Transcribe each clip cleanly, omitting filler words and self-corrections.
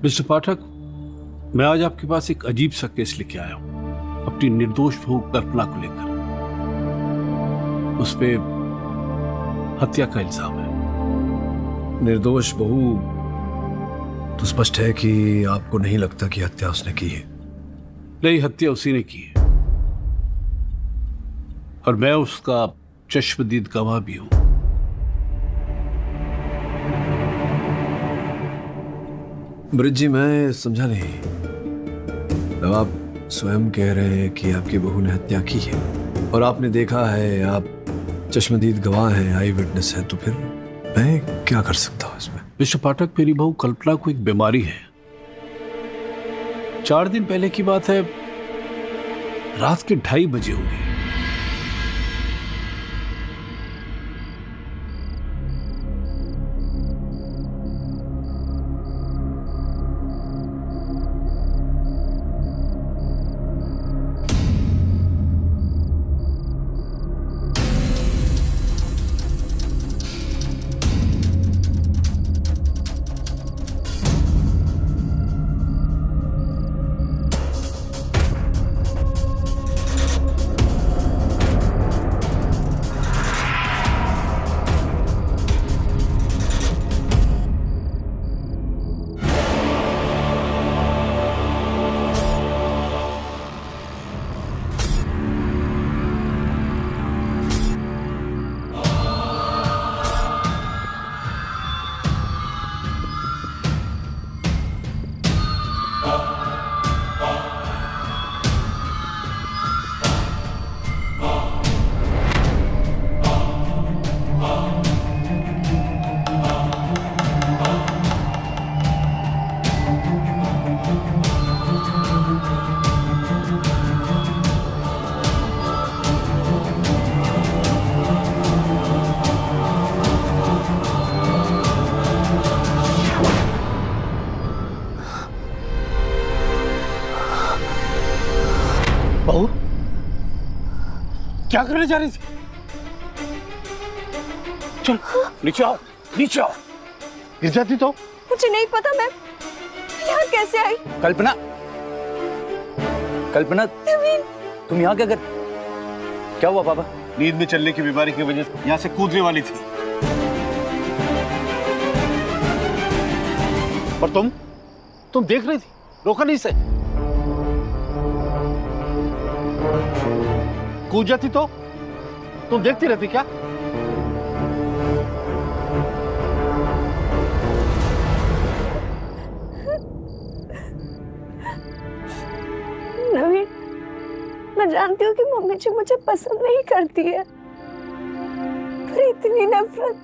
Mister पाठक, मैं आज आपके पास एक अजीब सा केस लेके आया हूं, अपनी निर्दोष बहू कल्पना को लेकर। उस पे हत्या का इल्जाम है। निर्दोष बहू तो स्पष्ट है कि आपको नहीं लगता कि हत्या उसने की है। नहीं, हत्या उसी ने की है और मैं उसका चश्मदीद गवाह भी हूं। ब्रिज जी, मैं समझा नहीं। जब आप स्वयं कह रहे हैं कि आपकी बहू ने हत्या की है और आपने देखा है, आप चश्मदीद गवाह हैं, आई विटनेस है, तो फिर मैं क्या कर सकता हूं इसमें? मिस्टर पाठक, मेरी बहू कल्पना को एक बीमारी है। 4 दिन पहले की बात है, रात के 2:30 बजे होंगे। बहू, क्या करने जा रही थी? चल नीचे आओ, नीचे आओ। गिर जाती तो? मुझे नहीं पता, मैं यहाँ कैसे आई? कल्पना, कल्पना, तुम यहाँ क्या कर? क्या हुआ पापा? नींद में चलने की बीमारी की वजह से यहाँ से कूदने वाली थी। और तुम देख रही थी, रोका नहीं से? कूद जाती तो तुम देखती रहती क्या? नवीन, मैं जानती हूँ कि मम्मी जी मुझे पसंद नहीं करती है, पर इतनी नफरत,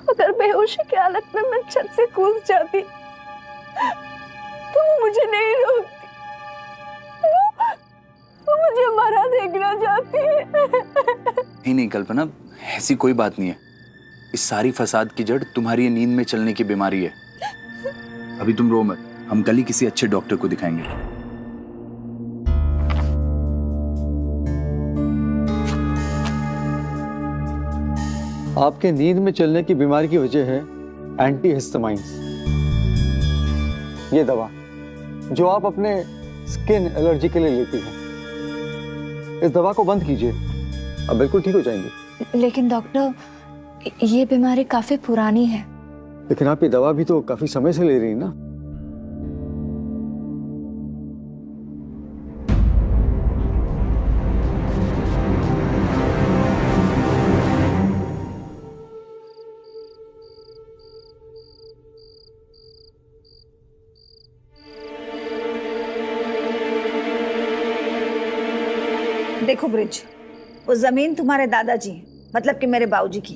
अगर बेहोशी की हालत में मैं छत से कूद जाती तो वो मुझे नहीं रोकती। वो मुझे मरा देखना चाहती है। नहीं कल्पना, ऐसी कोई बात नहीं है। इस सारी फसाद की जड़ तुम्हारी ये नींद में चलने की बीमारी है। अभी तुम रो मत, हम कल ही किसी अच्छे डॉक्टर को दिखाएंगे। आपके नींद में चलने की बीमारी की वजह है एंटीहिस्टामाइन्स। ये दवा जो आप अपने स्किन एलर्जी के लिए लेती हैं, इस दवा को बंद कीजिए, अब बिल्कुल ठीक हो जाएंगे। लेकिन डॉक्टर, ये बीमारी काफी पुरानी है। लेकिन आप ये दवा भी तो काफी समय से ले रही हैं ना। देखो ब्रिज, वो जमीन तुम्हारे दादाजी मतलब कि मेरे बाबूजी की,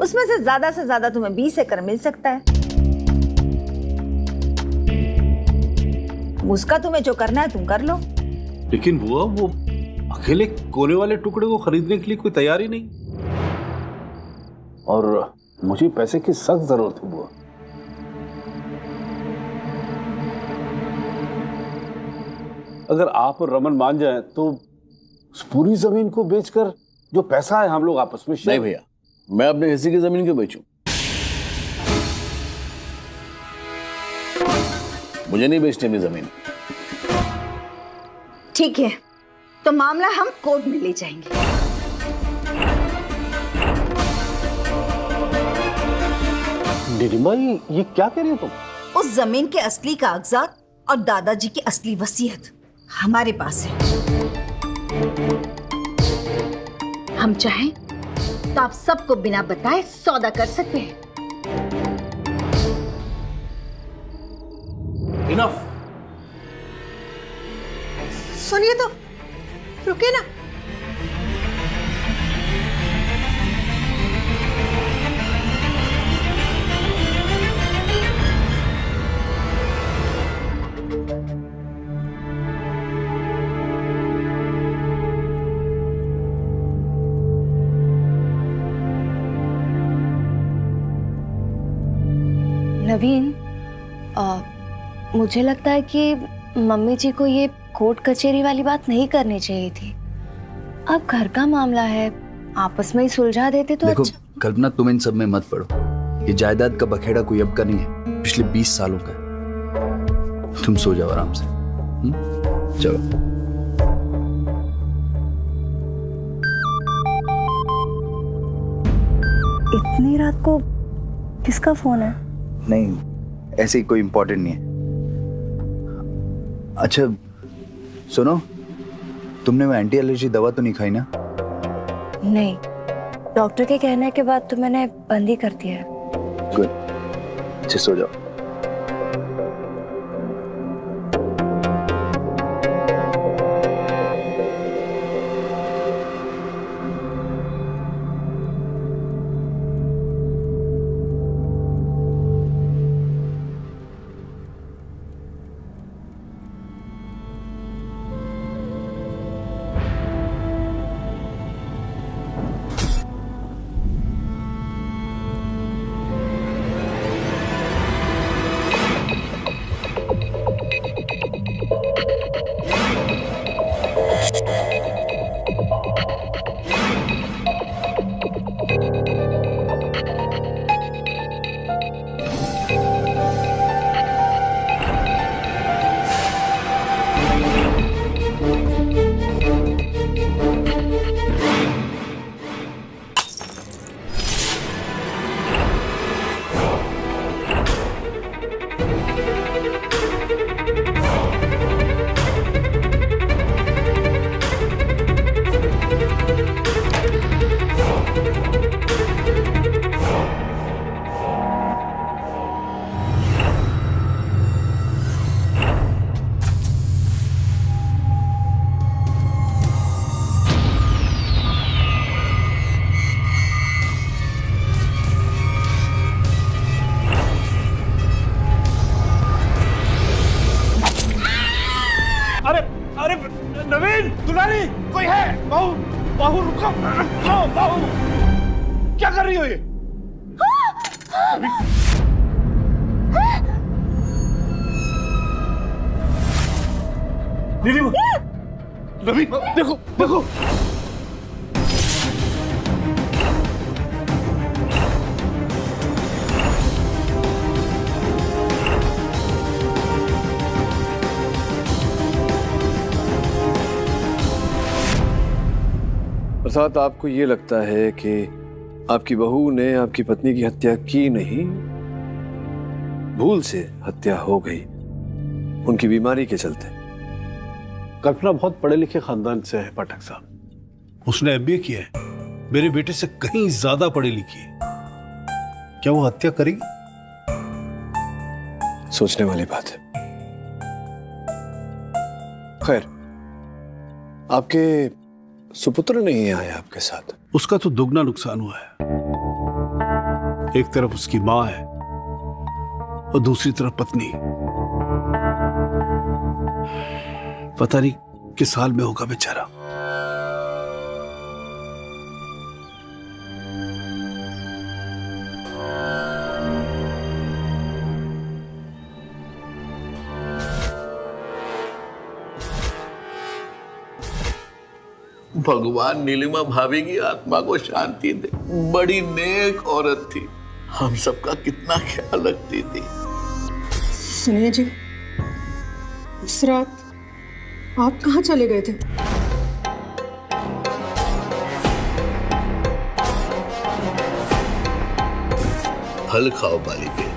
उसमें से ज्यादा तुम्हें 20 एकड़ मिल सकता है। उसका तुम्हें जो करना है तुम कर लो। लेकिन बुआ, वो अकेले कोने वाले टुकड़े को खरीदने के लिए कोई तैयार ही नहीं, और मुझे पैसे की सख्त जरूरत है बुआ। अगर आप और रमन मान जाएं तो उस पूरी जमीन को बेचकर जो पैसा है हम लोग आपस में शेयर। नहीं भैया, मैं अपने हिस्से की जमीन क्यों बेचूं? मुझे नहीं बेचनी अपनी जमीन। ठीक है, तो मामला हम कोर्ट में ले जाएंगे। नीलिमा, ये क्या कह रही हो तुम? उस जमीन के असली कागजात और दादाजी की असली वसीयत हमारे पास है। हम चाहें तो आप सबको बिना बताए सौदा कर सकते हैं। इनफ। सुनिए तो, रुके ना। नवीन, मुझे लगता है कि मम्मी जी को ये कोर्ट कचहरी वाली बात नहीं करनी चाहिए थी। अब घर का मामला है, आपस में ही सुलझा देते तो देखो अच्छा। कल्पना, तुम इन सब में मत पड़ो। ये जायदाद का बखेड़ा कोई अब का नहीं है, पिछले 20 सालों का है। तुम सो जाओ आराम से। चलो। इतनी रात को किसका फोन है? नहीं, ऐसे ही कोई इंपॉर्टेंट नहीं है। अच्छा सुनो, तुमने वो एंटी एलर्जी दवा तो नहीं खाई ना? नहीं, डॉक्टर के कहने के बाद तो मैंने बंद ही कर दिया है। गुड, अच्छे सो जाओ। अरे नवीन, दुलारी, कोई है? बहू, बहू रुको, बहू, क्या कर रही हो ये? नवीन, नवीन, देखो, देखो। अर्थात आपको ये लगता है कि आपकी बहू ने आपकी पत्नी की हत्या की नहीं, भूल से हत्या हो गई उनकी बीमारी के चलते। कल्पना बहुत पढ़े लिखे खानदान से है पाठक साहब। उसने एमबीए किया है, मेरे बेटे से कहीं ज्यादा पढ़ी लिखी है। क्या वो हत्या करेगी? सोचने वाली बात है। खैर, आपके सुपुत्र नहीं आए आपके साथ? उसका तो दुगना नुकसान हुआ है। एक तरफ उसकी मां है और दूसरी तरफ पत्नी। पता नहीं किस हाल में होगा बेचारा। भगवान नीलिमा भाभी की आत्मा को शांति दे। बड़ी नेक औरत थी, हम सबका कितना ख्याल रखती थी। सुनिए जी, उस रात आप कहाँ चले गए थे? फल खाओ बालिके,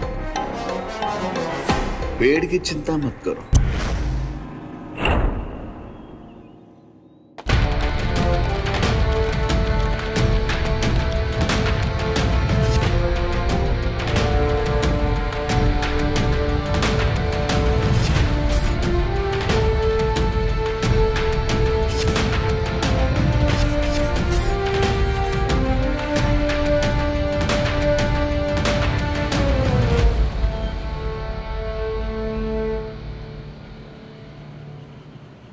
पेड़ की चिंता मत करो।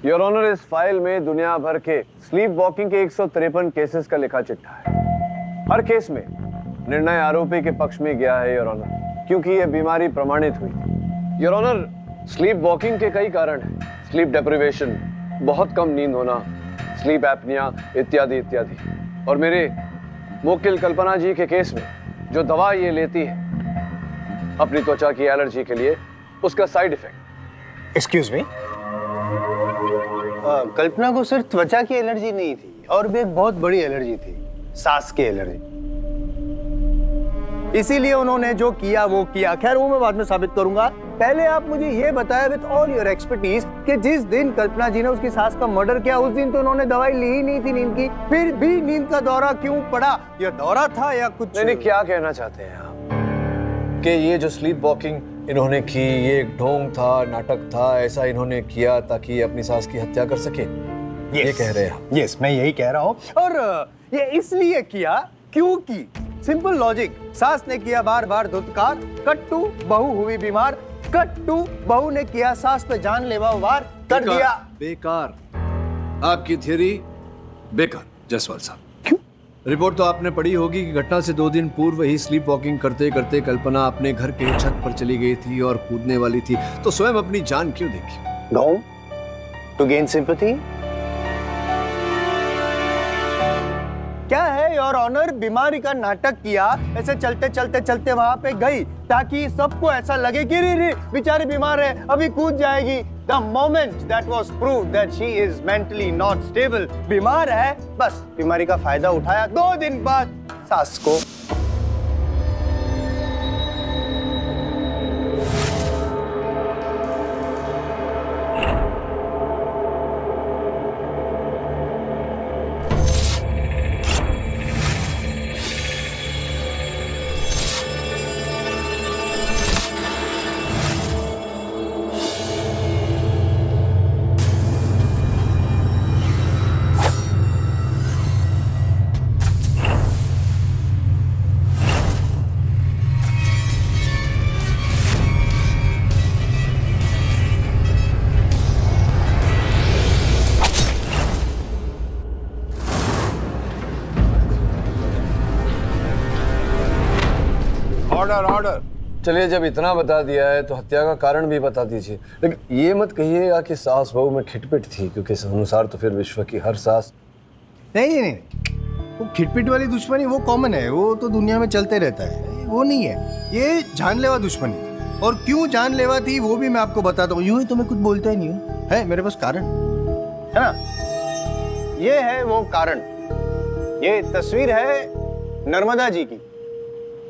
योर ऑनर, इस फाइल में दुनिया भर के स्लीप वॉकिंग के 153 केसेस का लिखा चिट्ठा है। हर केस में निर्णय आरोपी के पक्ष में गया है योर ऑनर, क्योंकि यह बीमारी प्रमाणित हुई थी। योर ऑनर, स्लीप वॉकिंग के कई कारण हैं। स्लीप डेप्रिवेशन, बहुत कम नींद होना, स्लीप एपनिया इत्यादि इत्यादि। और मेरे मुवक्किल कल्पना जी के केस में जो दवा ये लेती है अपनी त्वचा की एलर्जी के लिए, उसका साइड इफेक्ट। एक्सक्यूज मी, कल्पना को सिर्फ त्वचा की एलर्जी नहीं थी, और भी एक बहुत बड़ी एलर्जी थी, सांस की एलर्जी। इसीलिए उन्होंने जो किया वो किया। खैर वो मैं बाद में साबित करूंगा। पहले आप मुझे ये बताया विद ऑल योर एक्सपर्टीज कि जिस दिन कल्पना जी ने उसकी सास का मर्डर किया उस दिन तो उन्होंने दवाई ली ही नहीं थी नींद की, फिर भी नींद का दौरा क्यों पड़ा? यह दौरा था या कुछ? नहीं, क्या कहना चाहते हैं आप कि ये जो स्लीप वॉकिंग इन्होंने की ये एक ढोंग था, नाटक था, ऐसा इन्होंने किया ताकि अपनी सास की हत्या कर सके? ये कह रहे हैं? यस, मैं यही कह रहा हूँ। और ये इसलिए किया क्योंकि सिंपल लॉजिक, सास ने किया बार बार धुतकार, कट टू बहू हुई बीमार, कट टू बहू ने किया सास पे जानलेवा वार कर दिया। बेकार, आपकी थियरी बेकार जायसवाल साहब। रिपोर्ट तो आपने पढ़ी होगी कि घटना से 2 दिन पूर्व ही स्लीप वॉकिंग करते करते कल्पना अपने घर के छत पर चली गई थी और कूदने वाली थी, तो स्वयं अपनी जान क्यों देखी? No, to gain sympathy. क्या है योर ऑनर, बीमारी का नाटक किया, ऐसे चलते चलते चलते वहां पे गई ताकि सबको ऐसा लगे कि रे बेचारी बीमार है, अभी कूद जाएगी। The moment that was proved that she is mentally not stable, बीमार है, बस बीमारी का फायदा उठाया। 2 दिन बाद सास को ऑर्डर। चलिए, जब इतना बता दिया है तो हत्या का कारण भी बता दीजिए, लेकिन ये मत कहिएगा कि सास बहू में खिटपिट थी, क्योंकि इस अनुसार तो फिर विश्व की हर सास। नहीं, वो खिटपिट वाली दुश्मनी वो कॉमन है, वो तो दुनिया में चलते रहता है, वो नहीं है। ये जानलेवा दुश्मनी, और क्यों जानलेवा थी वो भी मैं आपको बताता हूँ। यूं ही तो मैं कुछ बोलता ही नहीं हूँ, है मेरे पास कारण है ना। ये है वो कारण। ये तस्वीर है नर्मदा जी की,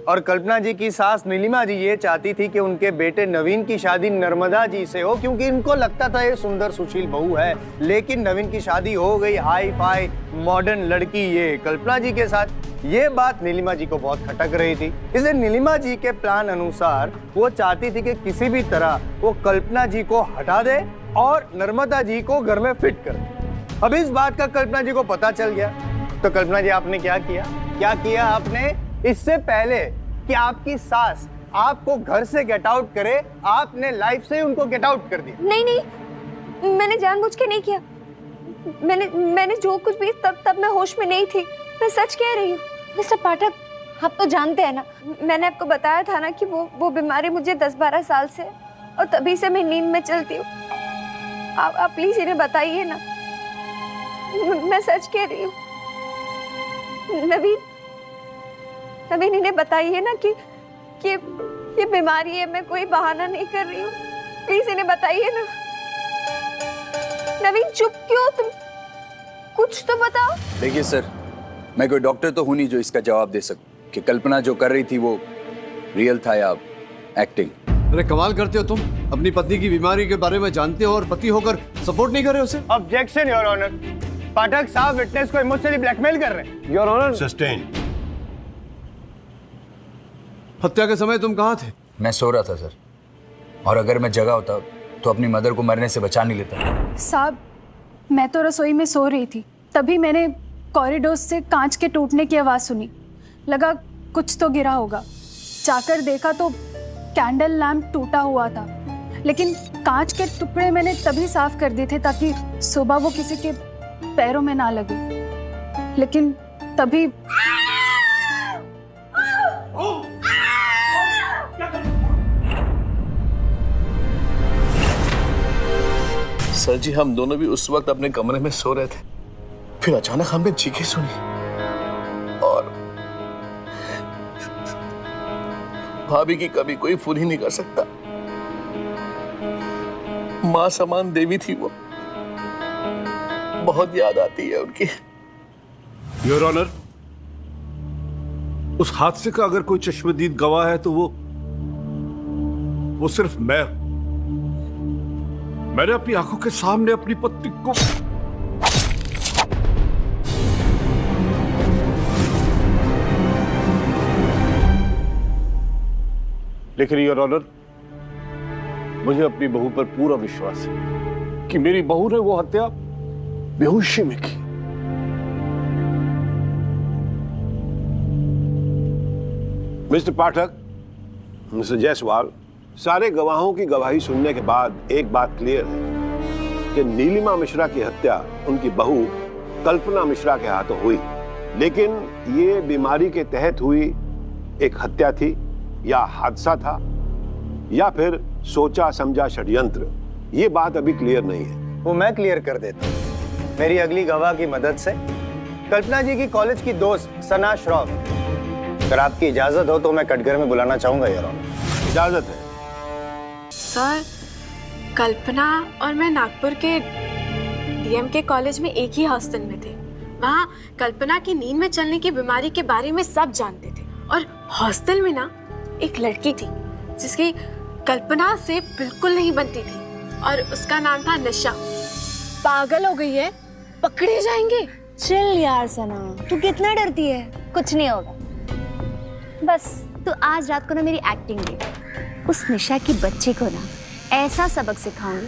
और कल्पना जी की सास नीलिमा जी ये चाहती थी कि उनके बेटे नवीन की शादी नर्मदा जी से हो, क्योंकि इनको लगता था ये सुंदर सुशील बहू है। लेकिन नवीन की शादी हो गई हाई फाई मॉडर्न लड़की ये कल्पना जी के साथ। ये बात नीलिमा जी को बहुत खटक रही थी, इसलिए नीलिमा जी के प्लान अनुसार वो चाहती थी कि किसी भी तरह वो कल्पना जी को हटा दे और नर्मदा जी को घर में फिट कर दे। अब इस बात का कल्पना जी को पता चल गया, तो कल्पना जी आपने क्या किया आपने? इससे पहले कि आपकी सास आपको घर से गेट आउट करे, आपने लाइफ से उनको गेट आउट कर दिया। नहीं, मैंने जानबूझ के नहीं किया। मैंने जो कुछ भी तब मैं होश में नहीं थी। मैं सच कह रही हूँ मिस्टर पाठक, आप तो जानते हैं ना, मैंने आपको बताया था ना कि वो बीमारी मुझे 10-12 साल से, और तभी से मैं नींद में चलती हूँ। आप प्लीज इन्हें बताइए ना, मैं सच कह रही हूँ। नवीन इन्हें बताइए ना कि ये बीमारी है, मैं कोई बहाना नहीं कर रही हूँ। प्लीज इन्हें बताइए ना। नवीन चुप क्यों? तुम कुछ तो बताओ। देखिए सर, मैं कोई डॉक्टर तो हूं नहीं जो इसका जवाब दे सकूं कि कल्पना जो कर रही थी वो रियल था या एक्टिंग। अरे कमाल करते हो तुम, अपनी पत्नी की बीमारी के बारे में जानते हो और पति होकर सपोर्ट नहीं कर रहे उसे। ऑब्जेक्शन योर ऑनर, पाठक साहब विटनेस को इमोशनली ब्लैकमेल कर रहे हैं। Your honour sustain. हत्या के समय तुम कहाँ थे? मैं सो रहा था सर, और अगर मैं जगा होता तो अपनी मदर को मरने से बचा नहीं लेता। साहब, मैं तो रसोई में सो रही थी, तभी मैंने कॉरिडोर से कांच के टूटने की आवाज़ सुनी। लगा कुछ तो गिरा होगा। जाकर देखा तो कैंडल लैम्प टूटा हुआ था, लेकिन कांच के टुकड़े मैंने तभी साफ कर दिए थे ताकि सुबह वो किसी के पैरों में ना लगे। लेकिन तभी सर जी, हम दोनों भी उस वक्त अपने कमरे में सो रहे थे, फिर अचानक हमने चीखें सुनी और भाभी की कभी कोई फुल ही नहीं कर सकता। मां समान देवी थी वो, बहुत याद आती है उनकी। योर ऑनर, उस हादसे का अगर कोई चश्मदीद गवाह है तो वो सिर्फ मैंने अपनी आंखों के सामने अपनी पत्नी को लेकिन योर ऑनर, मुझे अपनी बहू पर पूरा विश्वास है कि मेरी बहू ने वो हत्या बेहोशी में की। मिस्टर पाठक, मिस्टर जायसवाल, सारे गवाहों की गवाही सुनने के बाद एक बात क्लियर है कि नीलिमा मिश्रा की हत्या उनकी बहू कल्पना मिश्रा के हाथों हुई, लेकिन ये बीमारी के तहत हुई एक हत्या थी या हादसा था या फिर सोचा समझा षड्यंत्र, ये बात अभी क्लियर नहीं है। वो मैं क्लियर कर देता हूँ मेरी अगली गवाह की मदद से। कल्पना जी की कॉलेज की दोस्त सना श्रॉफ, अगर आपकी इजाजत हो तो मैं कटघर में बुलाना चाहूंगा यार। इजाजत है सर। कल्पना और मैं नागपुर के डीएम के कॉलेज में एक ही हॉस्टल में थे। वहाँ कल्पना की नींद में चलने की बीमारी के बारे में सब जानते थे, और हॉस्टल में ना एक लड़की थी जिसकी कल्पना से बिल्कुल नहीं बनती थी, और उसका नाम था निशा। पागल हो गई है, पकड़े जाएंगे। चिल यार सना, तू कितना डरती है? कुछ नहीं होगा, बस तू आज रात को ना मेरी एक्टिंग दे। उस निशा की बच्ची को ना ऐसा सबक सिखाऊंगी।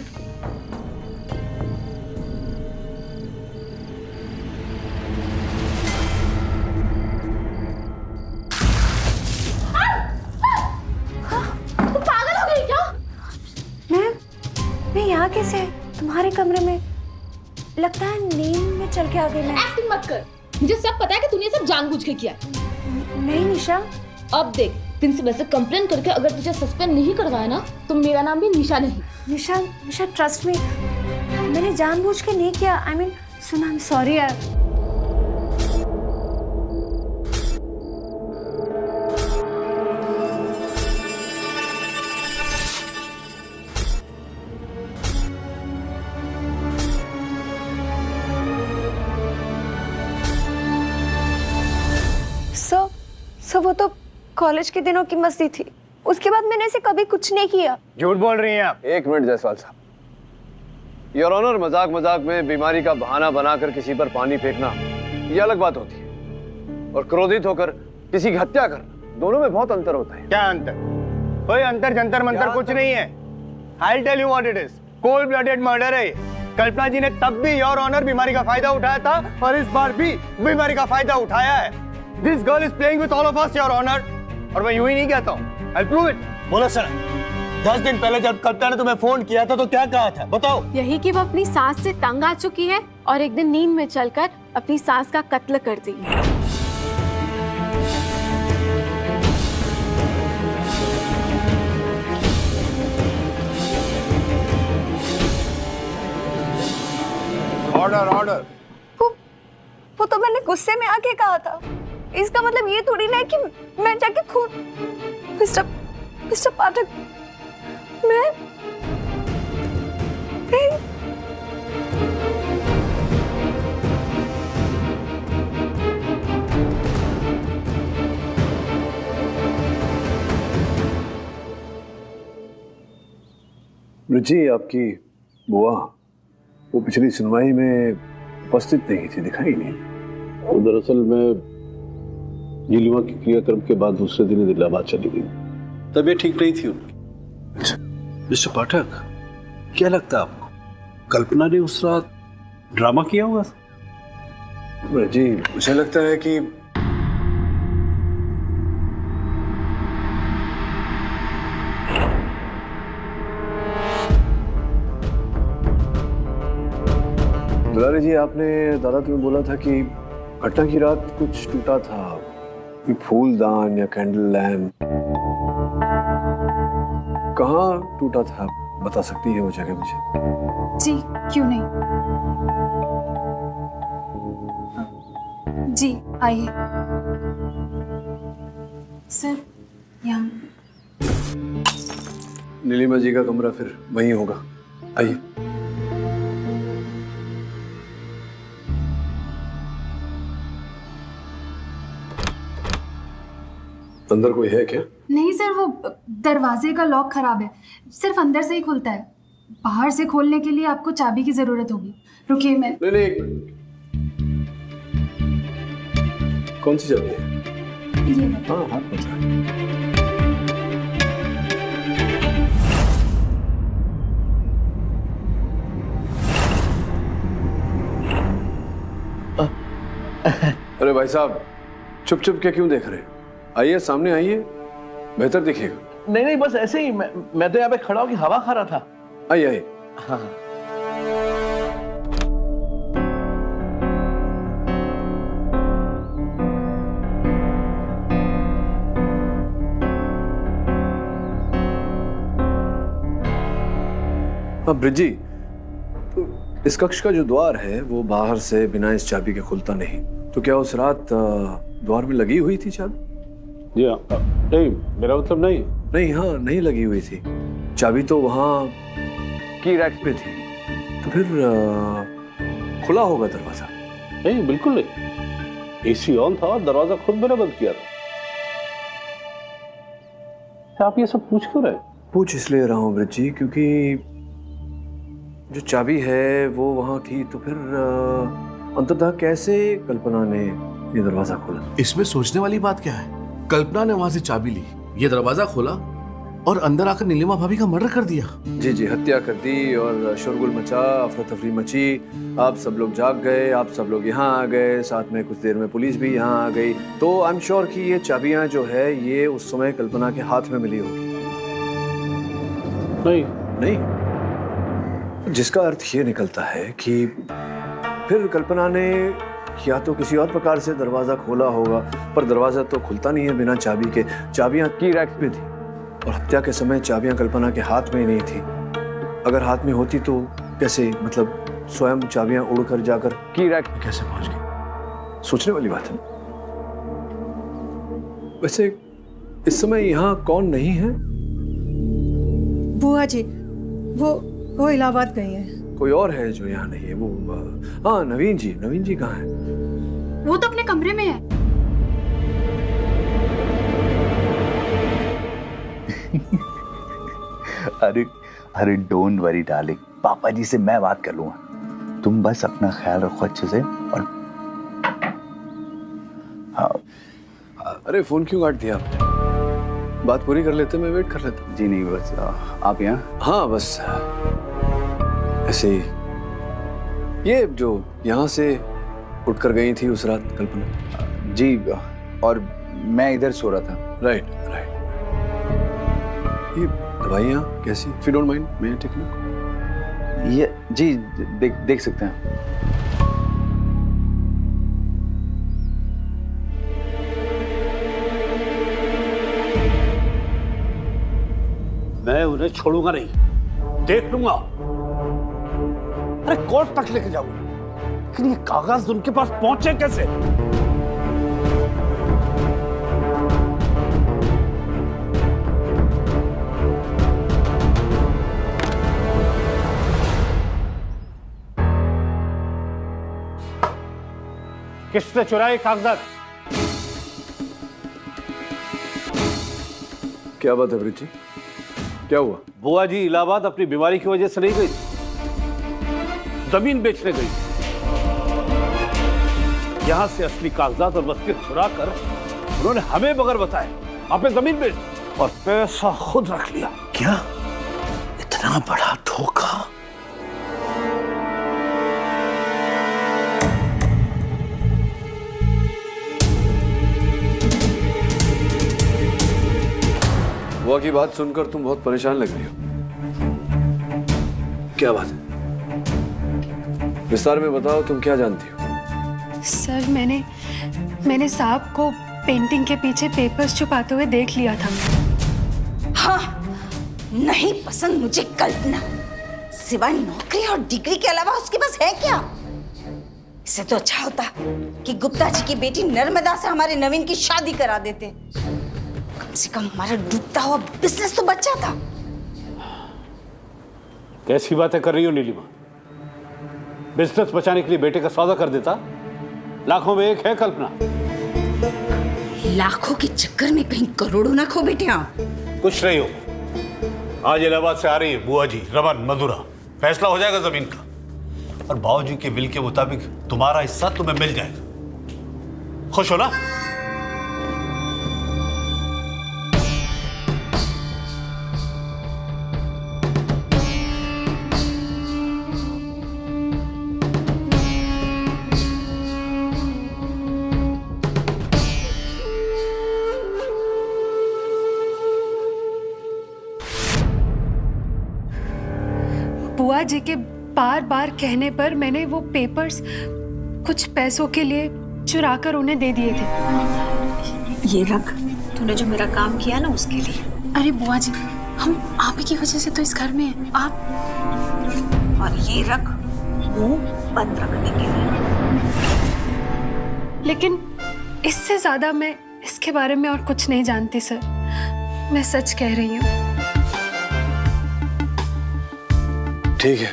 तू पागल हो गई क्या? मैं यहाँ कैसे? तुम्हारे कमरे में? लगता है नींद में चल के आ गई मैं। एक्टिंग मत कर, मुझे सब पता है कि तूने ये सब जानबूझ के किया है। नहीं निशा। अब देख, प्रिंसिपल से कंप्लेन करके अगर तुझे सस्पेंड नहीं करवाया ना तो मेरा नाम भी निशा नहीं। निशा ट्रस्ट मी, मैंने जानबूझ के नहीं किया। I mean soon, I am sorry यार। सो वो तो कॉलेज के दिनों की मस्ती थी, उसके बाद मैंने ऐसे कभी कुछ नहीं किया। झूठ बोल रही हैं आप। एक मिनट जायसवाल साहब, योर ऑनर, मजाक मजाक में बीमारी का बहाना बनाकर किसी पर पानी फेंकना ये अलग बात होती है, और क्रोधित होकर किसी की हत्या करना, दोनों में बहुत अंतर होता है। क्या अंतर? कोई अंतर जंतर मंतर कुछ नहीं है। I'll tell you what it is. Cold blooded murder है। कल्पना जी ने तब भी योर ऑनर बीमारी का फायदा उठाया था, और इस बार भी बीमारी का फायदा उठाया है। This girl is playing with all of us, your honor. और मैं यूं ही नहीं कहता हूँ। I'll prove it. बोलो सर, 10 दिन पहले जब कल्पना ने तुम्हें फोन किया था तो क्या कहा था, बताओ। यही कि वो अपनी सास से तंग आ चुकी है और एक दिन नींद में चलकर अपनी सास का कत्ल कर दी। Order order. वो तो मैंने गुस्से में आके कहा था, इसका मतलब ये थोड़ी ना है कि मैं जाके खून। मिस्टर पाठक, मैं ब्रिजी, आपकी बुआ वो पिछली सुनवाई में उपस्थित नहीं थी, दिखाई नहीं। तो दरअसल मैं नीलिमा के क्रियाक्रम के बाद दूसरे दिन इलाहाबाद चली गई। तबीयत ठीक नहीं थी उनकी। मिस्टर पाठक, क्या लगता है आपको कल्पना ने उस रात ड्रामा किया होगा? ब्रिजी, मुझे लगता है कि दुलारी जी, आपने दादा तुम्हें बोला था कि घटना की रात कुछ टूटा था, कोई फूलदान या कैंडल लैम्प। कहाँ टूटा था, बता सकती है वो जगह मुझे? जी क्यों नहीं, जी आइए सर। यहाँ नीलिमा जी का कमरा फिर वहीं होगा, आइए। अंदर कोई है क्या? नहीं सर, वो दरवाजे का लॉक खराब है, सिर्फ अंदर से ही खुलता है। बाहर से खोलने के लिए आपको चाबी की जरूरत होगी। रुकिए मैं। नहीं, कौन सी चाबी है? ये हाँ हाँ पता है। अरे भाई साहब, चुप चुप के क्यों देख रहे हैं? आइए, सामने आइए, बेहतर दिखेगा। नहीं, बस ऐसे ही मैं तो यहाँ पे खड़ा होकर हवा खा रहा था। आइए आइए। हाँ। ब्रिजी, तो इस कक्ष का जो द्वार है वो बाहर से बिना इस चाबी के खुलता नहीं, तो क्या उस रात द्वार में लगी हुई थी चाबी? जी हाँ। नहीं, मेरा मतलब नहीं। नहीं, हाँ नहीं लगी हुई थी, चाबी तो वहाँ की रैक पे थी, तो फिर खुला होगा दरवाजा। नहीं, बिल्कुल नहीं। एसी ऑन था और दरवाजा खुद मैंने बंद किया था। आप ये सब पूछ क्यों रहे? पूछ इसलिए रहा हूँ ब्रिजी, क्योंकि जो चाबी है वो वहाँ थी, तो फिर अंततः कैसे कल्पना ने ये दरवाजा खोला? इसमें सोचने वाली बात क्या है? कल्पना ने वहां से चाबी ली, ये दरवाजा खोला और अंदर आकर नीलिमा भाभी का मर्डर कर दिया। जी जी, हत्या कर दी और शोरगुल मचा, अफरा तफरी मची, आप सब लोग जाग गए, आप सब लोग यहाँ आ गए, साथ में कुछ देर में पुलिस भी यहाँ आ गई, तो आई एम श्योर कि ये चाबियां जो है ये उस समय कल्पना के हाथ में मिली होगी। नहीं नहीं, जिसका अर्थ ये निकलता है कि फिर कल्पना ने या तो किसी और प्रकार से दरवाजा खोला होगा, पर दरवाजा तो खुलता नहीं है बिना चाबी के। चाबियां की रैक पे थी और हत्या के समय चाबियां कल्पना के हाथ में ही नहीं थी। अगर हाथ में होती तो कैसे, मतलब स्वयं चाबियां उड़कर जाकर की रैक पे कैसे पहुंच गई? सोचने वाली बात है। वैसे इस समय यहाँ कौन नहीं है? बुआ जी, वो इलाहाबाद गई है। कोई और है जो यहाँ नहीं है? वो हाँ, नवीन जी कहाँ है? वो तो अपने कमरे में है। अरे डोंट वरी डार्लिंग, पापा जी से मैं बात कर लूंगा, तुम बस अपना ख्याल रखो अच्छे से। और हाँ, अरे फोन क्यों काट दिया आपने? बात पूरी कर लेते, मैं वेट कर लेता। जी नहीं, बस आप यहाँ? हाँ बस ऐसे ही, ये जो यहाँ से उठकर गई थी उस रात कल्पना। जी, और मैं इधर सो रहा था। राइट। ये दवाइयाँ कैसी? इफ यू डोंट माइंड, मैं टेक लूं? ये जी देख सकते हैं। मैं उन्हें छोड़ूंगा नहीं, देख लूंगा। अरे कोर्ट तक लेके जाऊंगा, लेकिन ये कागज उनके पास पहुंचे कैसे? किसने चुराए कागजात? क्या बात है ब्रिज जी? क्या हुआ? बुआ जी इलाहाबाद अपनी बीमारी की वजह से नहीं गई, जमीन बेचने गई। यहां से असली कागजात और वसीयत चुरा कर उन्होंने हमें बगैर बताए आपने जमीन बेच और पैसा खुद रख लिया। क्या इतना बड़ा धोखा? बुआ की बात सुनकर तुम बहुत परेशान लग रही हो। क्या बात है? विस्तार में बताओ, तुम क्या जानती हो? सर मैंने साहब को पेंटिंग के पीछे पेपर्स छुपाते हुए देख लिया था। हाँ, नहीं पसंद मुझे कल्पना। सिवाय नौकरी और डिग्री के अलावा उसके पास है क्या? इससे तो अच्छा होता कि गुप्ता जी की बेटी नर्मदा से हमारे नवीन की शादी करा देते। कम से कम हमारा डूबता हुआ बिजनेस तो बच जाता। कैसी बातें कर रही हो नीलिमा? बिजनेस बचाने के लिए बेटे का सौदा कर देता। लाखों में एक है कल्पना। लाखों के चक्कर में कहीं करोड़ों ना खो बेटे आप। कुछ नहीं हो। आज इलाहाबाद से आ रही है बुआ जी रमन मधुरा, फैसला हो जाएगा जमीन का और बाबूजी के विल के मुताबिक तुम्हारा हिस्सा तुम्हें मिल जाएगा। खुश हो ना? बुआ जी के बार बार कहने पर मैंने वो पेपर्स कुछ पैसों के लिए चुरा कर उन्हें दे दिए थे। ये रख, तूने जो मेरा काम किया ना उसके लिए। अरे बुआ जी, हम आप ही की वजह से तो इस घर में हैं। आप और ये रख, मुंह बंद रखने के लिए। लेकिन इससे ज्यादा मैं इसके बारे में और कुछ नहीं जानती सर। मैं सच कह रही हूँ। ठीक है,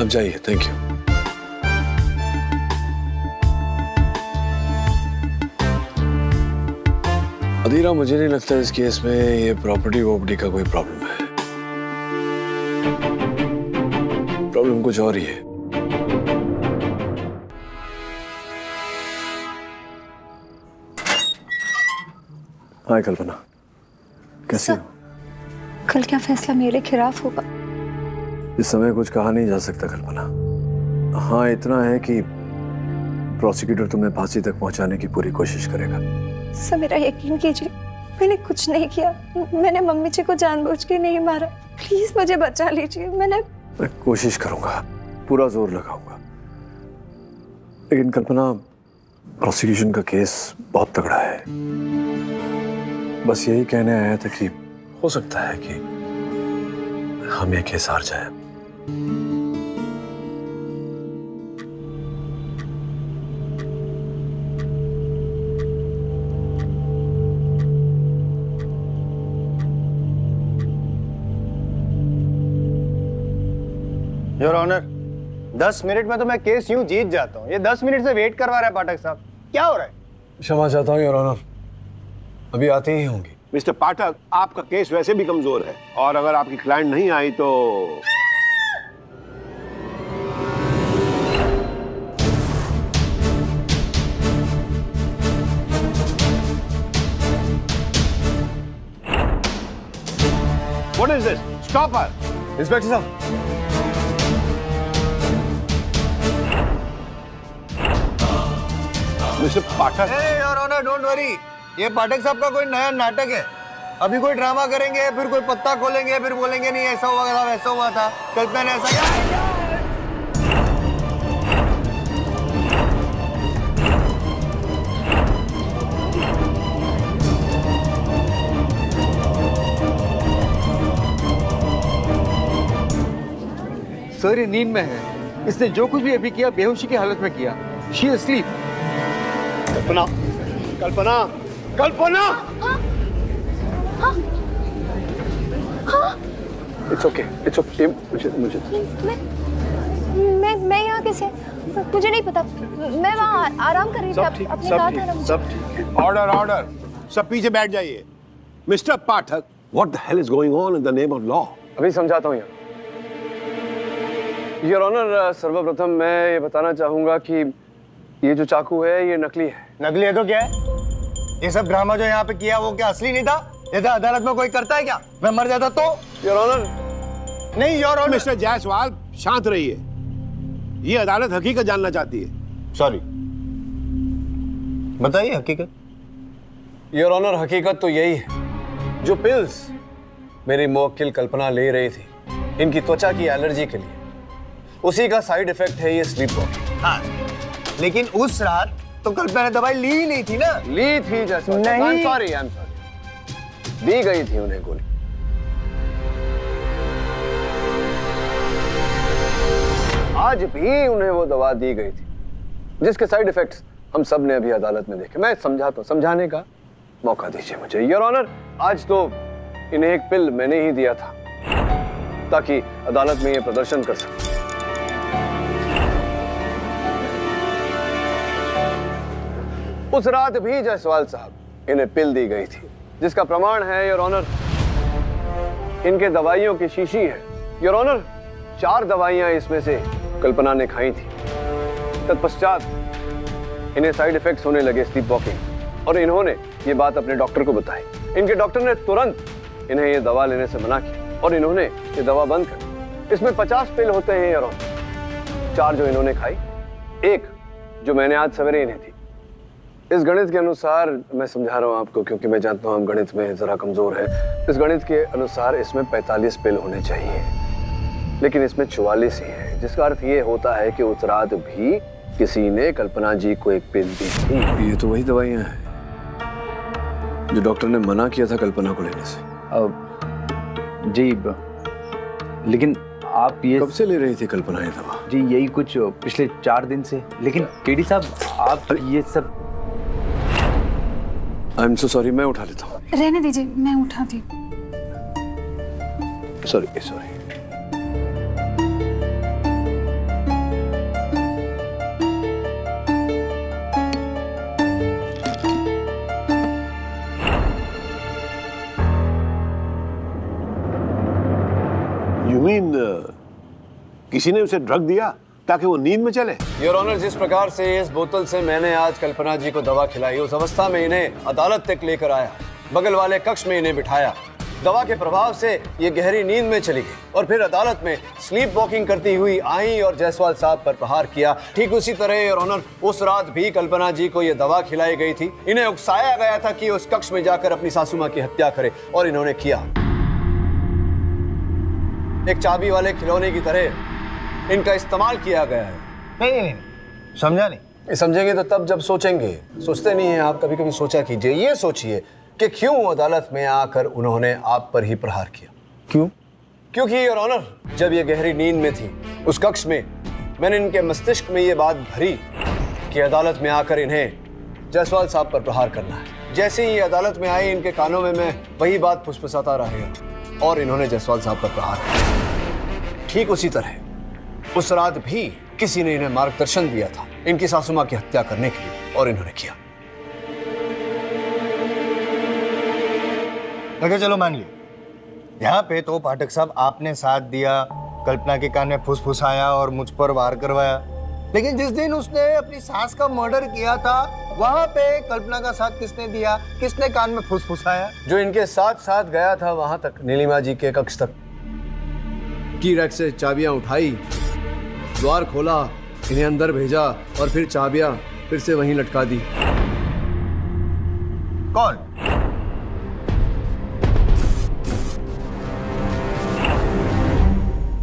आप जाइए। Thank you. अधीरा, मुझे नहीं लगता इस केस में ये प्रॉपर्टी का कोई प्रॉब्लम है। प्रॉब्लम कुछ और ही है। हाय कल्पना, कैसी हो? कल क्या फैसला मेरे खिलाफ होगा? इस समय कुछ कहा नहीं जा सकता कल्पना। हाँ, इतना है कि प्रोसिक्यूटर तुम्हें फांसी तक पहुंचाने की पूरी कोशिश करेगा। सर मेरा यकीन कीजिए, मैंने कुछ नहीं किया। मैंने मम्मी जी को जानबूझ के नहीं मारा। प्लीज मुझे बचा लीजिए। मैं कोशिश करूंगा, पूरा जोर लगाऊंगा। लेकिन कल्पना, प्रोसिक्यूशन का केस बहुत तगड़ा है। बस यही कहने आया था कि हो सकता है कि हम ये केस हार जाए। योर ऑनर, 10 मिनट में तो मैं केस यूं जीत जाता हूँ। ये 10 मिनट से वेट करवा रहा है पाठक साहब। क्या हो रहा है? क्षमा चाहता हूँ योर ऑनर, अभी आते ही होंगी। मिस्टर पाठक, आपका केस वैसे भी कमजोर है और अगर आपकी क्लाइंट नहीं आई तो What is this? Stop her! Inspector साहब, mister Pathak. Your honour, don't worry. ये पाठक साहब का कोई नया नाटक है। अभी कोई ड्रामा करेंगे, फिर कोई पत्ता खोलेंगे, फिर बोलेंगे नहीं ऐसा हुआ था वैसा हुआ था, कल्पना ने ऐसा। सर ये नींद में है। इसने जो कुछ भी अभी किया बेहोशी की हालत में किया। She is asleep. Kalpana, Kalpana, Kalpana! It's okay. मुझे मैं यहाँ कैसे? मुझे नहीं पता। मैं वहाँ आराम कर रही थी। आपने कहा था ना मुझे। सब ठीक। Order, order. सब पीछे बैठ जाइए। Mister Pathak, What the hell is going on in the name of law? अभी समझाता हूँ यहाँ। योर ऑनर, सर्वप्रथम मैं ये बताना चाहूंगा कि ये जो चाकू है ये नकली है। नकली है तो क्या है? ये सब ड्रामा जो यहाँ पे किया वो क्या असली नहीं था? ये तो अदालत में कोई करता है क्या? मैं मर जाता तो? योर ऑनर, नहीं योर ऑनर। मिस्टर जायसवाल, शांत रहिए। ये अदालत हकीकत जानना चाहती है। सॉरी, बताइए हकीकत। योर ऑनर, हकीकत तो यही है, जो पिल्स मेरी मुवक्किल कल्पना ले रही थी इनकी त्वचा की एलर्जी के लिए, उसी का साइड इफेक्ट है ये स्लीप वॉकिंग। हाँ, लेकिन उस रात तो कल्पना ने दवाई ली ही नहीं थी ना? ली थी जैसा। नहीं। I'm sorry, दी गई थी उन्हें गोली। आज भी उन्हें वो दवा दी गई थी जिसके साइड इफेक्ट्स हम सब ने अभी अदालत में देखे। मैं समझाता हूं, समझाने का मौका दीजिए मुझे। योर ऑनर, आज तो इन्हें एक पिल मैंने ही दिया था ताकि अदालत में ये प्रदर्शन कर सके। उस रात भी जायसवाल साहब इन्हें पिल दी गई थी जिसका प्रमाण है योर ऑनर इनके दवाइयों की शीशी है। योर ऑनर, 4 दवाइयां इसमें से कल्पना ने खाई थी। तत्पश्चात इन्हें साइड इफेक्ट्स होने लगे स्लीप वॉकिंग, और इन्होंने ये बात अपने डॉक्टर को बताई। इनके डॉक्टर ने तुरंत इन्हें ये दवा लेने से मना किया और इन्होंने ये दवा बंद कर दी। इसमें 50 पिल होते हैं योर ऑनर, 4 जो इन्होंने खाई, 1 जो मैंने आज सवेरे इन्हें दी। इस गणित के अनुसार, मैं समझा रहा हूं आपको क्योंकि मैं जानता हूं हम गणित में जरा कमजोर हैं। इस गणित के अनुसार इसमें 45 पिल होने चाहिए, लेकिन इसमें 44 ही है, जिसका अर्थ ये होता है कि उस रात भी किसी ने कल्पना जी को एक पिल दी थी। ये तो वही दवाइयाँ हैं जो डॉक्टर ने मना किया था कल्पना को लेने से। जी, लेकिन आप ये कब से ले रही थी कल्पना ये दवा? जी, यही कुछ पिछले 4 दिन से। लेकिन केडी साहब, आप ये सब। आई एम सो सॉरी, मैं उठा लेता हूँ। रहने दीजिए, मैं उठाती हूँ। Sorry sorry. You mean, किसी ने उसे ड्रग दिया ताकि वो नींद में चले? योर ऑनर, जिस प्रकार से इस बोतल से मैंने आज कल्पना जी को दवा खिलाई, उस अवस्था में इन्हें अदालत तक लेकर आया, बगल वाले कक्ष में इन्हें बिठाया, दवा के प्रभाव से ये गहरी नींद में चली गई और फिर अदालत में स्लीप वॉकिंग करती हुई आई और जायसवाल साहब पर प्रहार किया। ठीक उसी तरह योर ऑनर, उस रात भी कल्पना जी को ये दवा खिलाई गई थी। इन्हें उकसाया गया था कि उस कक्ष में जाकर अपनी सासू मां की हत्या करे, और इन्होंने किया। एक चाबी वाले खिलौने की तरह इनका इस्तेमाल किया गया है। नहीं, समझा नहीं। समझेंगे तो तब जब सोचेंगे। सोचते नहीं हैं आप, कभी कभी सोचा कीजिए। ये सोचिए कि क्यों अदालत में आकर उन्होंने आप पर ही प्रहार किया। क्यों? क्योंकि योर ऑनर, जब ये गहरी नींद में थी उस कक्ष में, मैंने इनके मस्तिष्क में ये बात भरी कि अदालत में आकर इन्हें जायसवाल साहब पर प्रहार करना है। जैसे ही ये अदालत में आए, इनके कानों में मैं वही बात फुसफुसाता रहा और इन्होंने जायसवाल साहब पर प्रहार किया। ठीक उसी तरह उस रात भी किसी ने इन्हें मार्गदर्शन दिया था इनकी सासू मां की हत्या करने के लिए, और इन्होंने किया। लगे, चलो मान लिया। यहाँ पे तो पाठक साहब आपने साथ दिया, कल्पना के कान में फुसफुसाया और मुझ पर वार करवाया, लेकिन जिस दिन उसने अपनी सास का मर्डर किया था वहां पे कल्पना का साथ किसने दिया? किसने कान में फुसफुसाया? जो इनके साथ साथ गया था वहां तक, नीलिमा जी के कक्ष तक। की रैक से चाबियां उठाई, द्वार खोला, इन्हें अंदर भेजा और फिर चाबियां फिर से वहीं लटका दी। कौन?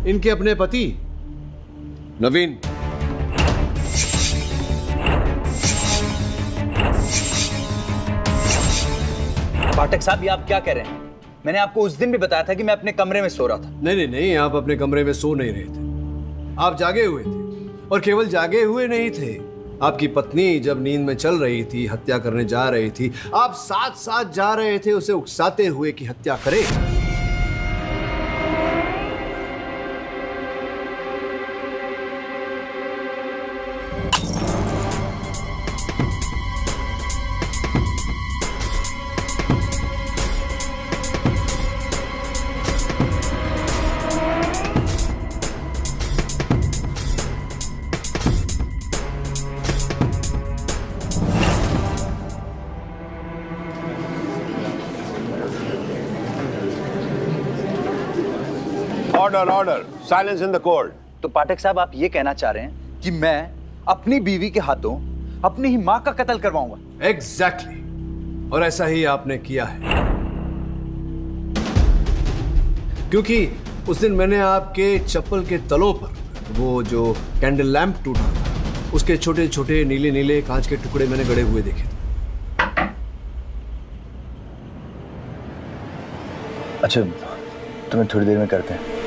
इनके अपने पति नवीन। पाठक साहब, ये आप क्या कह रहे हैं? मैंने आपको उस दिन भी बताया था कि मैं अपने कमरे में सो रहा था। नहीं नहीं नहीं, आप अपने कमरे में सो नहीं रहे थे, आप जागे हुए थे। और केवल जागे हुए नहीं थे, आपकी पत्नी जब नींद में चल रही थी, हत्या करने जा रही थी, आप साथ साथ जा रहे थे उसे उकसाते हुए कि हत्या करे। Order order, silence in the court. तो पाठक साहब, आप ये कहना चाह रहे हैं कि मैं अपनी बीवी के हाथों अपनी ही माँ का कत्ल करवाऊंगा? एग्जैक्टली। और ऐसा ही आपने किया है, क्योंकि उस दिन मैंने आपके चप्पल के तलों पर वो जो कैंडल लैंप टूटा था, उसके छोटे छोटे नीले नीले कांच के टुकड़े मैंने गड़े हुए देखे थे। अच्छा, तुम्हें थोड़ी देर में करते हैं।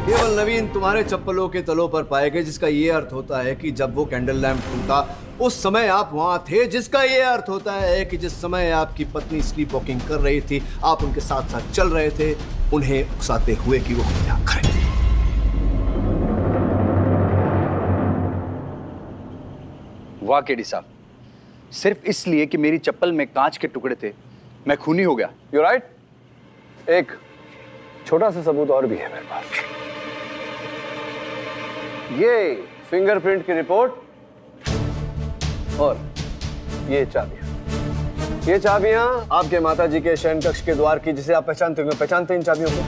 केवल नवीन तुम्हारे चप्पलों के तलों पर पाए गए, जिसका ये अर्थ होता है कि जब वो कैंडल लैंप टूटा उस समय आप वहां थे, जिसका ये अर्थ होता है कि जिस समय आपकी पत्नी स्लीप वॉकिंग कर रही थी आप उनके साथ साथ चल रहे थे, उन्हें उकसाते हुए कि वो हत्या करें। वाह केडी साहब, सिर्फ इसलिए कि मेरी चप्पल में कांच के टुकड़े थे मैं खूनी हो गया। You right. एक छोटा सा सबूत और भी है मेरे पास। ये फिंगरप्रिंट की रिपोर्ट और ये चाबियां। ये चाबियां आपके माताजी के शयन कक्ष के द्वार की, जिसे आप पहचानते होंगे। पहचानते हैं इन चाबियों को?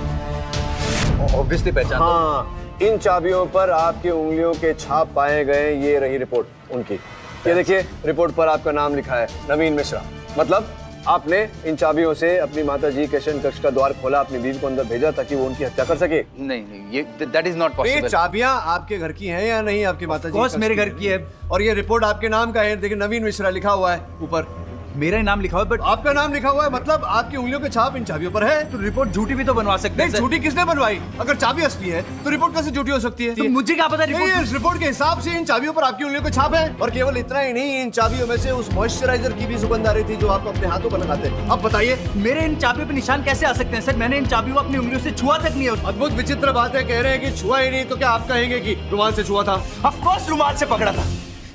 ऑब्वियसली पहचान। हाँ, इन चाबियों पर आपकी उंगलियों के छाप पाए गए। ये रही रिपोर्ट उनकी। ये देखिए, रिपोर्ट पर आपका नाम लिखा है, नवीन मिश्रा। मतलब आपने इन चाबियों से अपनी माताजी के शयन कक्ष का द्वार खोला, अपनी बीवी को अंदर भेजा ताकि वो उनकी हत्या कर सके। नहीं, ये दैट इज नॉट पॉसिबल। ये चाबियां आपके घर की हैं या नहीं? आपकी माताजी कोर्स मेरे घर की है। और ये रिपोर्ट आपके नाम का है। देखिए, नवीन मिश्रा लिखा हुआ है ऊपर। मेरा ही नाम लिखा हुआ है, बट आपका नाम लिखा हुआ है, मतलब आपकी उंगलियों के छाप इन चाबियों पर है। तो रिपोर्ट झूठी भी तो बनवा सकते हैं। नहीं, झूठी किसने बनवाई? अगर चाबी असली है तो रिपोर्ट कैसे झूठी हो सकती है? तो मुझे क्या पता नहीं, इस रिपोर्ट के हिसाब से इन चाबियों पर आपकी उंगलियों के छाप है। और केवल इतना ही नहीं, इन चाबियों में से उस मॉइस्चराइजर की भी सुगंध आ रही थी जो आप अपने हाथों पर लगाते हैं। अब बताइए, मेरे इन चाबियों पे निशान कैसे आ सकते हैं सर? मैंने इन चाबियों को अपनी उंगलियों से छुआ तक नहीं है। अद्भुत विचित्र बात है। कह रहे हैं कि छुआ ही नहीं, तो क्या आप कहेंगे कि रुमाल से छुआ था? ऑफ कोर्स रुमाल से पकड़ा था,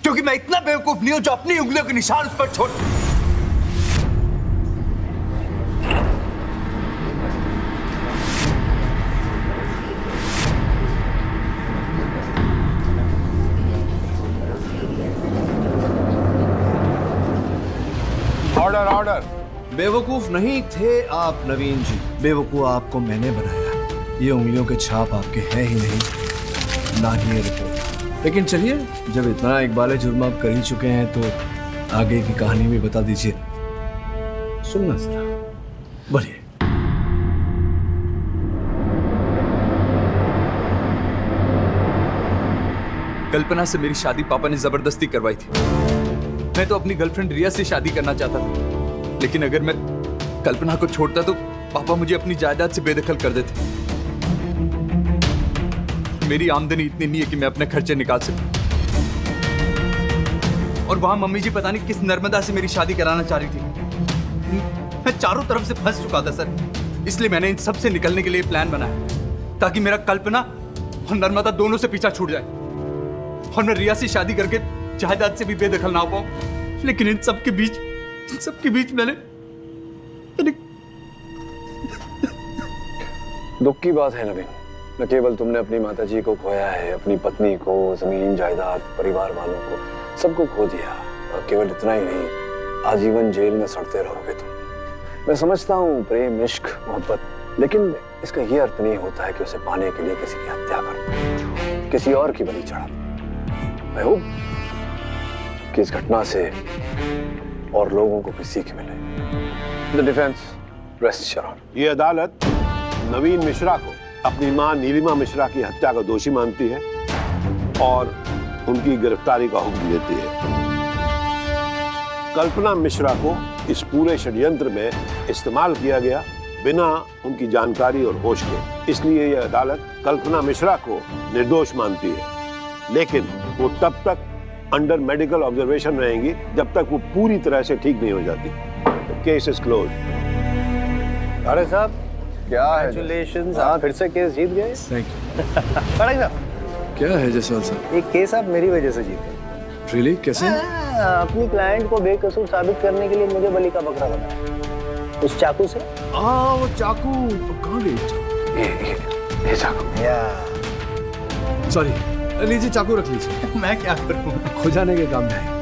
क्योंकि मैं इतना बेवकूफ नहीं हूं जो अपनी उंगलियों के निशान उस पर छोड़। Order order. बेवकूफ नहीं थे आप नवीन जी, बेवकूफ आपको मैंने बनाया। ये उंगलियों के छाप आपके हैं ही नहीं, ना ही ये रिपोर्ट। लेकिन चलिए, जब इतना इकबाल जुर्म आप कर ही चुके हैं तो आगे की कहानी भी बता दीजिए। सुनना जरा, बोलिए। कल्पना से मेरी शादी पापा ने जबरदस्ती करवाई थी। मैं तो अपनी गर्लफ्रेंड रिया से शादी करना चाहता था, लेकिन अगर मैं कल्पना को छोड़ता तो पापा मुझे अपनी जायदाद से बेदखल कर देते। मेरी आमदनी इतनी नहीं है कि मैं अपने खर्चे निकाल सकूं। और वहां मम्मी जी पता नहीं किस नर्मदा से मेरी शादी कराना चाह रही थी। मैं चारों तरफ से फंस चुका था सर, इसलिए मैंने इन सब से निकलने के लिए प्लान बनाया, ताकि मेरा कल्पना और नर्मदा दोनों से पीछा छूट जाए और मैं रिया से शादी करके जायदाद से भी बेदखल ना हो पाऊं। लेकिन इन सब के बीच मैंने दुख की बात है नवीन, न केवल तुमने अपनी माताजी को खोया है, अपनी पत्नी को, जमीन जायदाद, परिवार वालों को, सबको खो दिया। और केवल इतना ही नहीं, आजीवन जेल में सड़ते रहोगे तुम। मैं समझता हूँ प्रेम, इश्क, मोहब्बत, लेकिन इसका यह अर्थ नहीं होता है कि उसे पाने के लिए किसी की हत्या करो, किसी और की बलि चढ़ा। मैं होप कि इस घटना से और लोगों को भी सीख मिले। The defence rest sure. ये अदालत नवीन मिश्रा को अपनी मां नीलिमा मिश्रा की हत्या का दोषी मानती है और उनकी गिरफ्तारी का हुक्म देती है। कल्पना मिश्रा को इस पूरे षड्यंत्र में इस्तेमाल किया गया बिना उनकी जानकारी और होश के, इसलिए यह अदालत कल्पना मिश्रा को निर्दोष मानती है। लेकिन वो तब तक अंडर मेडिकल ऑब्जर्वेशन रहेंगी जब तक वो पूरी तरह से ठीक नहीं हो जाती। Case is close. अरे साहब, क्या है? Congratulations, आप फिर से केस जीत गए। Thank you. पढ़ेंगे साहब। क्या है जसवाल साहब? एक केस आप मेरी वजह से जीते। रियली? कैसे? अपनी क्लाइंट को बेकसूर साबित करने के लिए मुझे बलि का बकरा बनाया, उस चाकू से। वो चाकू कहाँ गई? ये चाकू। सॉरी, लीजिए चाकू रख लीजिए, मैं क्या करूँ? खो जाने के काम में है।